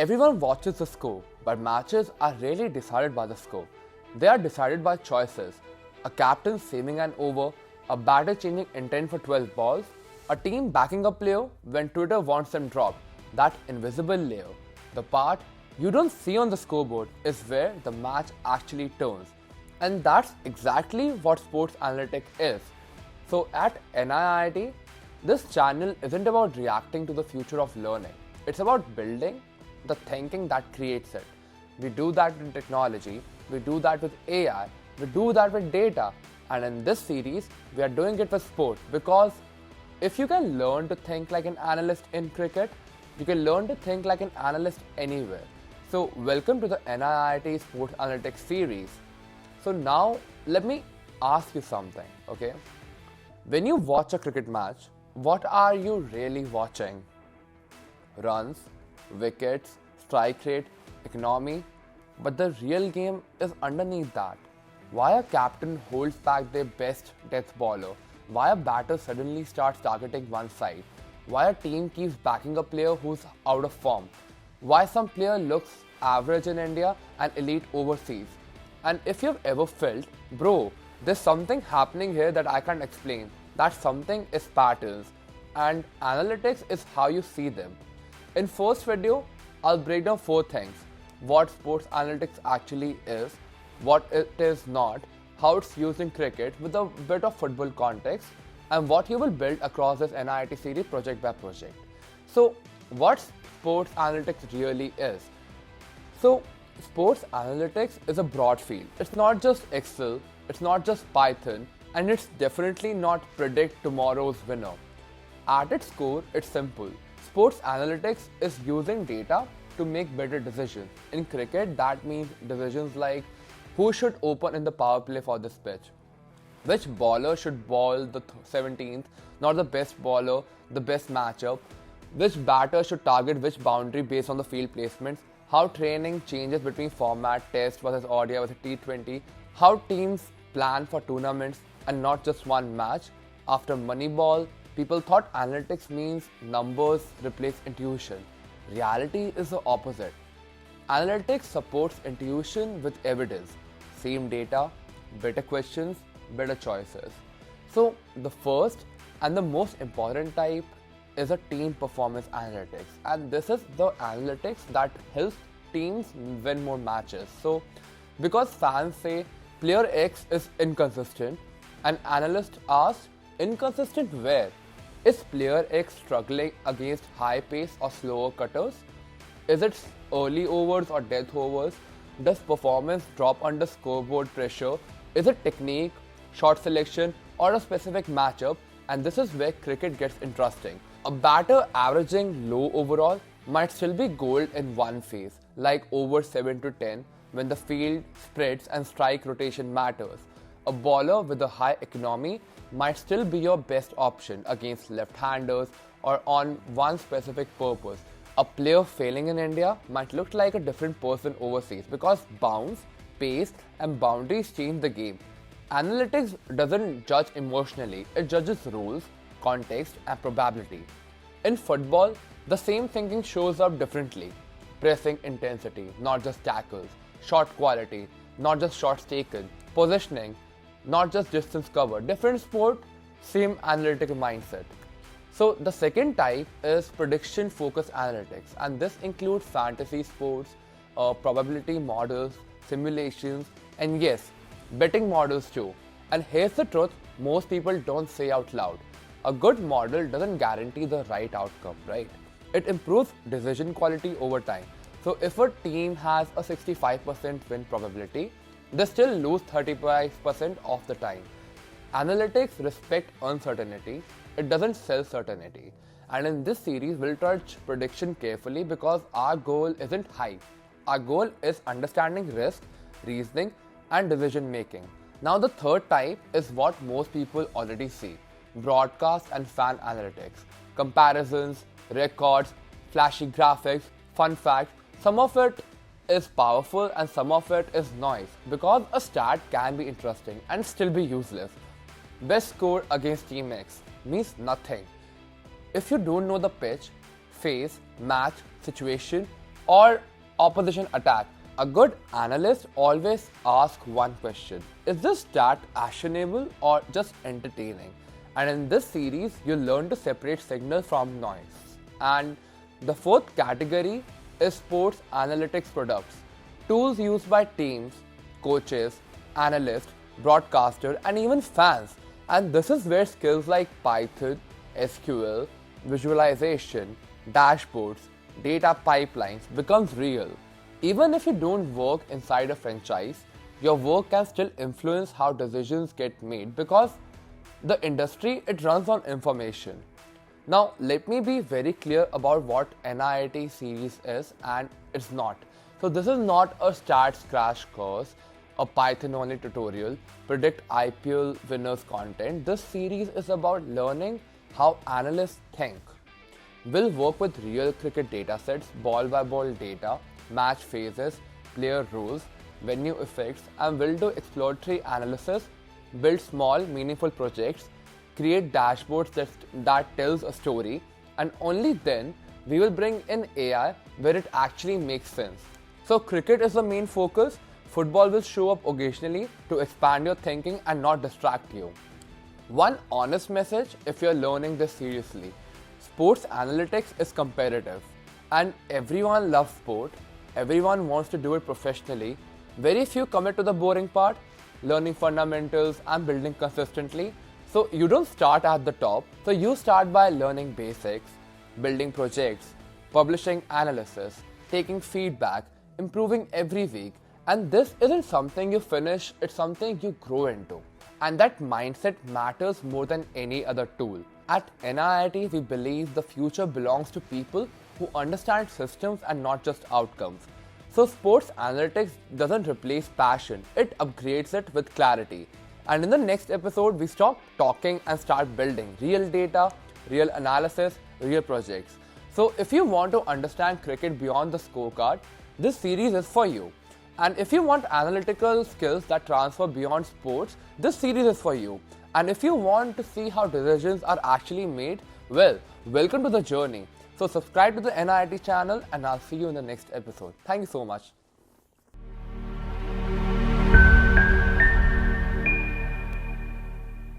Everyone watches the score, but matches are rarely decided by the score. They are decided by choices. A captain saving an over, a batter changing intent for 12 balls, a team backing a player when Twitter wants them dropped. That invisible layer, the part you don't see on the scoreboard, is where the match actually turns. And that's exactly what sports analytics is. So at NIIT, this channel isn't about reacting to the future of learning. It's about building the thinking that creates it. We do that in technology, we do that with AI, we do that with data, and in this series, we are doing it with sport, because if you can learn to think like an analyst in cricket, you can learn to think like an analyst anywhere. So welcome to the NIIT Sports Analytics series. So now let me ask you something, okay? When you watch a cricket match, what are you really watching? Runs, wickets, strike rate, economy, but the real game is underneath that. Why a captain holds back their best death bowler? Why a batter suddenly starts targeting one side? Why a team keeps backing a player who's out of form? Why some player looks average in India and elite overseas? And if you've ever felt, bro, there's something happening here that I can't explain, that something is patterns, and analytics is how you see them. In first video, I'll break down 4 things: what sports analytics actually is, what it is not, how it's used in cricket with a bit of football context, and what you will build across this NIIT series project by project. So, what sports analytics really is? So, sports analytics is a broad field. It's not just Excel, it's not just Python, and it's definitely not predict tomorrow's winner. At its core, it's simple. Sports analytics is using data to make better decisions. In cricket, that means decisions like who should open in the power play for this pitch, which bowler should bowl the 17th, not the best bowler, the best matchup, which batter should target which boundary based on the field placements, how training changes between format, test versus ODI versus T20, how teams plan for tournaments and not just one match. After Moneyball, people thought analytics means numbers replace intuition. Reality is the opposite. Analytics supports intuition with evidence. Same data, better questions, better choices. So the first and the most important type is a team performance analytics. And this is the analytics that helps teams win more matches. So because fans say player X is inconsistent, an analyst asks, inconsistent where? Is player X struggling against high pace or slower cutters? Is it early overs or death overs? Does performance drop under scoreboard pressure? Is it technique, shot selection, or a specific matchup? And this is where cricket gets interesting. A batter averaging low overall might still be gold in one phase, like over 7 to 10, when the field spreads and strike rotation matters. A bowler with a high economy might still be your best option against left-handers or on one specific purpose. A player failing in India might look like a different person overseas because bounce, pace, and boundaries change the game. Analytics doesn't judge emotionally, it judges rules, context, and probability. In football, the same thinking shows up differently. Pressing intensity, not just tackles. Shot quality, not just shots taken. Positioning, not just distance covered. Different sport, same analytical mindset. So the second type is prediction focused analytics, and this includes fantasy sports, probability models, simulations, and yes, betting models too. And here's the truth most people don't say out loud. A good model doesn't guarantee the right outcome, right? It improves decision quality over time. So if a team has a 65% win probability, they still lose 35% of the time. Analytics respect uncertainty, it doesn't sell certainty. And in this series, we'll touch prediction carefully because our goal isn't hype. Our goal is understanding risk, reasoning, and decision making. Now the third type is what most people already see: broadcast and fan analytics. Comparisons, records, flashy graphics, fun facts. Some of it is powerful and some of it is noise, because a stat can be interesting and still be useless. Best score against Team X means nothing if you don't know the pitch, phase, match, situation, or opposition attack. A good analyst always asks one question: is this stat actionable or just entertaining? And in this series, you learn to separate signal from noise. And the fourth category is sports analytics products, tools used by teams, coaches, analysts, broadcasters, and even fans. And this is where skills like Python, SQL, visualization, dashboards, data pipelines becomes real. Even if you don't work inside a franchise, your work can still influence how decisions get made because the industry, it runs on information. Now, let me be very clear about what NIIT series is and it's not. So this is not a stats crash course, a Python only tutorial, predict IPL winners content. This series is about learning how analysts think. We'll work with real cricket datasets, ball by ball data, match phases, player rules, venue effects, and we'll do exploratory analysis, build small meaningful projects, create dashboards that tells a story, and only then we will bring in AI where it actually makes sense. So cricket is the main focus, football will show up occasionally to expand your thinking and not distract you. One honest message if you're learning this seriously: sports analytics is competitive and everyone loves sport, everyone wants to do it professionally. Very few commit to the boring part, learning fundamentals and building consistently. So you don't start at the top, so you start by learning basics, building projects, publishing analysis, taking feedback, improving every week. And this isn't something you finish, it's something you grow into. And that mindset matters more than any other tool. At NIIT, we believe the future belongs to people who understand systems and not just outcomes. So sports analytics doesn't replace passion, it upgrades it with clarity. And in the next episode, we stop talking and start building real data, real analysis, real projects. So if you want to understand cricket beyond the scorecard, this series is for you. And if you want analytical skills that transfer beyond sports, this series is for you. And if you want to see how decisions are actually made, well, welcome to the journey. So subscribe to the NIIT channel and I'll see you in the next episode. Thank you so much.